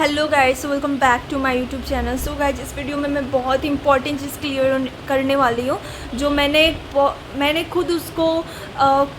Hello guys, welcome back to my YouTube channel. So guys, इस video में मैं बहुत इंपॉर्टेंट चीज़ क्लियर करने वाली हूँ जो मैंने खुद उसको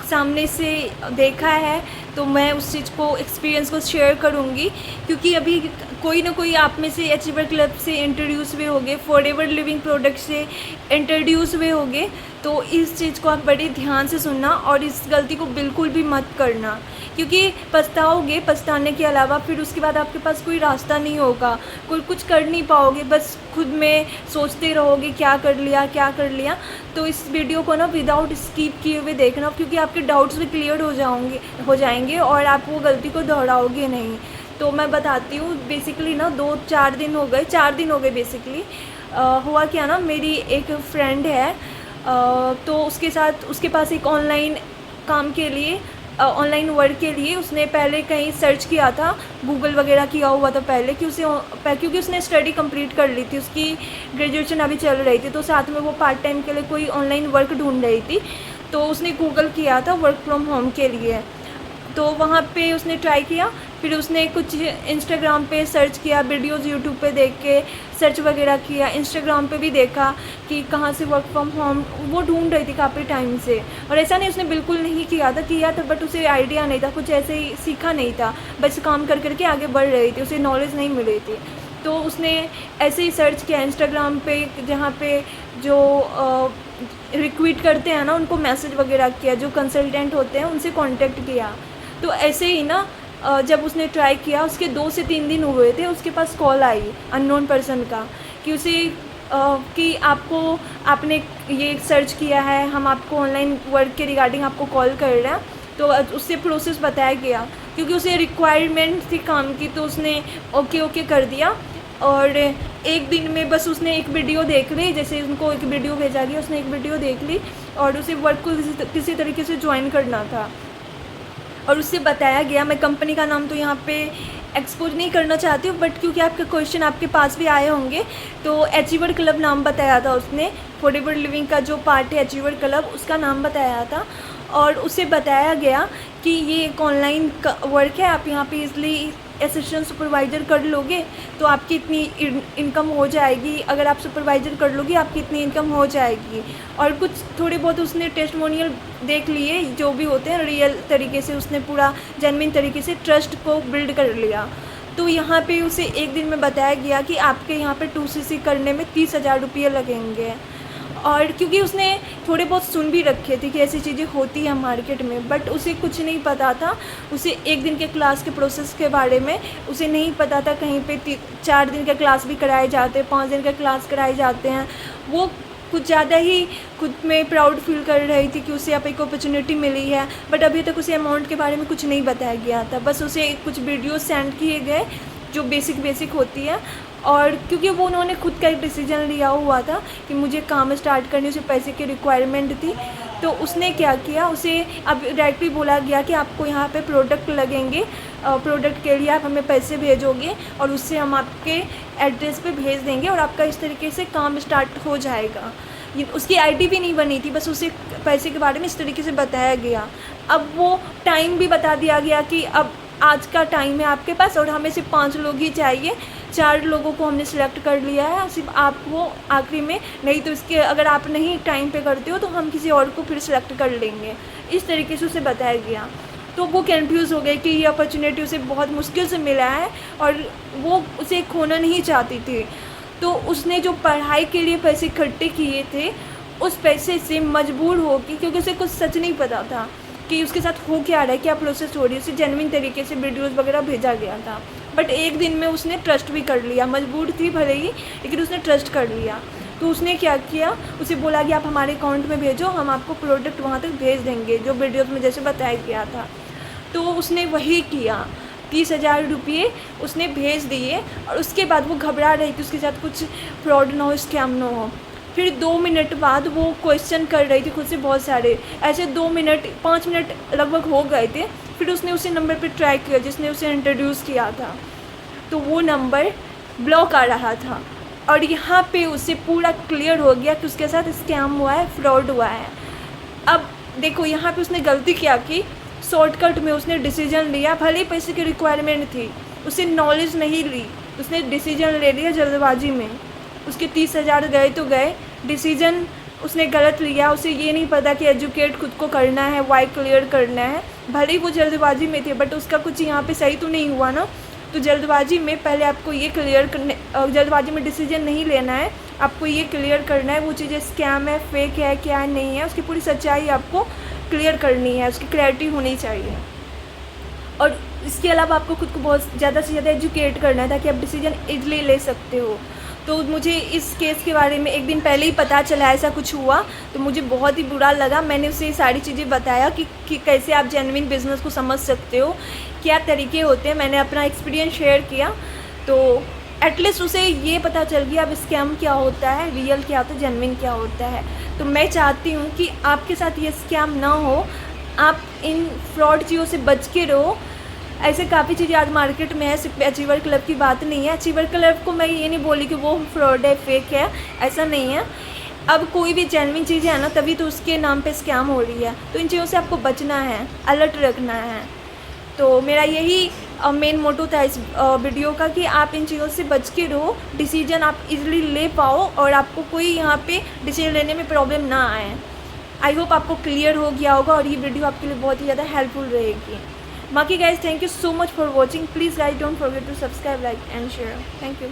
सामने से देखा है। तो मैं उस चीज़ को एक्सपीरियंस को शेयर करूँगी, क्योंकि अभी कोई ना कोई आप में से अचीवर क्लब से इंट्रोड्यूस हुए होंगे, फॉरएवर लिविंग प्रोडक्ट से इंट्रोड्यूस हुए होंगे। तो इस चीज़ को आप बड़े ध्यान से सुनना और इस गलती को बिल्कुल भी मत करना, क्योंकि पछताओगे। पछताने के अलावा फिर उसके बाद आपके पास कोई रास्ता नहीं होगा, कोई कुछ कर नहीं पाओगे, बस खुद में सोचते रहोगे क्या कर लिया क्या कर लिया। तो इस वीडियो को ना विदाउट स्किप किए हुए देखना, क्योंकि आपके डाउट्स भी क्लियर हो जाएंगे और आप वो गलती को दोहराओगे नहीं। तो मैं बताती हूँ। बेसिकली ना 4 दिन हो गए बेसिकली। हुआ क्या ना, मेरी एक फ्रेंड है, तो उसके पास एक ऑनलाइन काम के लिए, ऑनलाइन वर्क के लिए उसने पहले कहीं सर्च किया था, गूगल वगैरह किया हुआ था पहले, क्योंकि उसने स्टडी कंप्लीट कर ली थी, उसकी ग्रेजुएशन अभी चल रही थी, तो साथ में वो पार्ट टाइम के लिए कोई ऑनलाइन वर्क ढूंढ रही थी। तो उसने गूगल किया था वर्क फ्रॉम होम के लिए। तो वहाँ पे उसने ट्राई किया, फिर उसने कुछ इंस्टाग्राम पे सर्च किया, वीडियोज़ यूट्यूब पे देख के सर्च वगैरह किया, इंस्टाग्राम पे भी देखा कि कहाँ से वर्क फ्रॉम होम वो ढूंढ रही थी काफ़ी टाइम से। और ऐसा नहीं उसने बिल्कुल नहीं किया था, बट उसे आइडिया नहीं था, कुछ ऐसे ही सीखा नहीं था, बस काम कर करके आगे बढ़ रही थी, उसे नॉलेज नहीं मिली थी। तो उसने ऐसे ही सर्च किया इंस्टाग्राम पे, जहाँ पे जो रिक्रूट करते हैं ना उनको मैसेज वगैरह किया, जो कंसल्टेंट होते हैं उनसे कांटेक्ट किया। तो ऐसे ही ना जब उसने ट्राई किया, उसके 2 से 3 दिन हुए थे, उसके पास कॉल आई अननोन पर्सन का कि कि आपने ये सर्च किया है, हम आपको ऑनलाइन वर्क के रिगार्डिंग आपको कॉल कर रहे हैं। तो उससे प्रोसेस बताया गया, क्योंकि उसे रिक्वायरमेंट थी काम की, तो उसने ओके कर दिया। और एक दिन में बस उसने एक वीडियो देख ली, जैसे उनको एक वीडियो भेजा गया, उसने एक वीडियो देख ली और उसे वर्क को किसी तरीके से ज्वाइन करना था। और उससे बताया गया, मैं कंपनी का नाम तो यहाँ पे एक्सपोज नहीं करना चाहती हूँ, बट क्योंकि आपके क्वेश्चन आपके पास भी आए होंगे, तो अचीवर क्लब नाम बताया था उसने। फॉरएवर लिविंग का जो पार्ट है अचीवर क्लब, उसका नाम बताया था। और उसे बताया गया कि ये एक ऑनलाइन वर्क है, आप यहाँ पे इजली असिस्टेंट सुपरवाइज़र कर लोगे तो आपकी इतनी इनकम हो जाएगी, अगर आप सुपरवाइज़र कर लोगे आपकी इतनी इनकम हो जाएगी। और कुछ थोड़े बहुत उसने टेस्टिमोनियल देख लिए, जो भी होते हैं रियल तरीके से, उसने पूरा जेन्युइन तरीके से ट्रस्ट को बिल्ड कर लिया। तो यहाँ पे उसे एक दिन में बताया गया कि आपके यहाँ पे 2cc करने में 30,000 रुपये लगेंगे। और क्योंकि उसने थोड़े बहुत सुन भी रखे थे कि ऐसी चीज़ें होती हैं मार्केट में, बट उसे कुछ नहीं पता था। उसे एक दिन के क्लास के प्रोसेस के बारे में उसे नहीं पता था। कहीं पे 4 दिन के क्लास भी कराए जाते हैं, 5 दिन के क्लास कराए जाते हैं। वो कुछ ज़्यादा ही खुद में प्राउड फील कर रही थी कि उसे अब एक अपॉर्चुनिटी मिली है, बट अभी तक उसे अमाउंट के बारे में कुछ नहीं बताया गया था। बस उसे कुछ वीडियो सेंड किए गए जो बेसिक होती है। और क्योंकि वो उन्होंने खुद का एक डिसीजन लिया हुआ था कि मुझे काम स्टार्ट करने, उसे पैसे की रिक्वायरमेंट थी, तो उसने क्या किया, उसे अब डायरेक्टली बोला गया कि आपको यहाँ पे प्रोडक्ट लगेंगे, प्रोडक्ट के लिए आप हमें पैसे भेजोगे और उससे हम आपके एड्रेस पे भेज देंगे और आपका इस तरीके से काम स्टार्ट हो जाएगा। उसकी आईडी भी नहीं बनी थी, बस उसे पैसे के बारे में इस तरीके से बताया गया। अब वो टाइम भी बता दिया गया कि अब आज का टाइम है आपके पास और हमें सिर्फ 5 लोग ही चाहिए। 4 लोगों को हमने सिलेक्ट कर लिया है, सिर्फ आप वो आखिरी में, नहीं तो इसके अगर आप नहीं टाइम पे करते हो तो हम किसी और को फिर सिलेक्ट कर लेंगे। इस तरीके से उसे बताया गया। तो वो कन्फ्यूज़ हो गई कि ये अपॉर्चुनिटी उसे बहुत मुश्किल से मिला है और वो उसे खोना नहीं चाहती थी। तो उसने जो पढ़ाई के लिए पैसे इकट्ठे किए थे, उस पैसे से मजबूर होकर, क्योंकि उसे कुछ सच नहीं पता था कि उसके साथ हो क्या रहा है, क्या प्रोसेस हो रही है, उसे जेन्युइन तरीके से वीडियोज़ वगैरह भेजा गया था। बट एक दिन में उसने ट्रस्ट भी कर लिया, मजबूर थी भले ही, लेकिन उसने ट्रस्ट कर लिया। तो उसने क्या किया, उसे बोला कि आप हमारे अकाउंट में भेजो, हम आपको प्रोडक्ट वहाँ तक भेज देंगे जो वीडियोज़ में जैसे बताया गया था। तो उसने वही किया, 30,000 रुपये उसने भेज दिए। और उसके बाद वो घबरा रही थी उसके साथ कुछ फ्रॉड ना हो, स्कैम ना हो। फिर 2 मिनट बाद वो क्वेश्चन कर रही थी खुद से बहुत सारे, ऐसे 5 मिनट लगभग हो गए थे। फिर उसने उसी नंबर पे ट्राई किया जिसने उसे इंट्रोड्यूस किया था, तो वो नंबर ब्लॉक आ रहा था। और यहाँ पे उसे पूरा क्लियर हो गया कि उसके साथ स्कैम हुआ है, फ्रॉड हुआ है। अब देखो यहाँ पे उसने गलती क्या की, शॉर्टकट में उसने डिसीजन लिया, भले ही पैसे की रिक्वायरमेंट थी, उससे नॉलेज नहीं ली, उसने डिसीजन ले लिया जल्दबाजी में। उसके 30,000 गए तो गए, डिसीजन उसने गलत लिया। उसे ये नहीं पता कि एजुकेट खुद को करना है, वाई क्लियर करना है। भले ही वो जल्दबाजी में थे, बट उसका कुछ यहाँ पे सही तो नहीं हुआ ना। तो जल्दबाजी में पहले आपको ये क्लियर करने, जल्दबाजी में डिसीजन नहीं लेना है, आपको ये क्लियर करना है वो चीज़ें स्कैम है, फेक है, क्या नहीं है, उसकी पूरी सच्चाई आपको क्लियर करनी है, उसकी क्लैरिटी होनी चाहिए। और इसके अलावा आपको खुद को बहुत ज़्यादा से ज़्यादा एजुकेट करना है ताकि आप डिसीजन ईजिली ले सकते हो। तो मुझे इस केस के बारे में एक दिन पहले ही पता चला ऐसा कुछ हुआ, तो मुझे बहुत ही बुरा लगा। मैंने उसे ये सारी चीज़ें बताया कि कैसे आप जेन्युइन बिज़नेस को समझ सकते हो, क्या तरीके होते हैं। मैंने अपना एक्सपीरियंस शेयर किया, तो एटलीस्ट उसे ये पता चल गया अब स्कैम क्या होता है, रियल क्या होता है, जेन्युइन क्या होता है। तो मैं चाहती हूँ कि आपके साथ ये स्कैम ना हो, आप इन फ्रॉड चीज़ों से बच के रहो। ऐसे काफ़ी चीज़ें आज मार्केट में है, सिर्फ अचीवर क्लब की बात नहीं है। अचीवर क्लब को मैं ये नहीं बोली कि वो फ्रॉड है, फेक है, ऐसा नहीं है। अब कोई भी जेन्युइन चीज़ है ना, तभी तो उसके नाम पे स्कैम हो रही है। तो इन चीज़ों से आपको बचना है, अलर्ट रखना है। तो मेरा यही मेन मोटो था इस वीडियो का कि आप इन चीज़ों से बच के रहो, डिसीजन आप इजीली ले पाओ और आपको कोई यहाँ पे डिसीजन लेने में प्रॉब्लम ना आए। आई होप आपको क्लियर हो गया होगा और ये वीडियो आपके लिए बहुत ही ज़्यादा हेल्पफुल रहेगी। बाकी guys, thank you so much for watching. Please guys don't forget to subscribe, like and share. Thank you.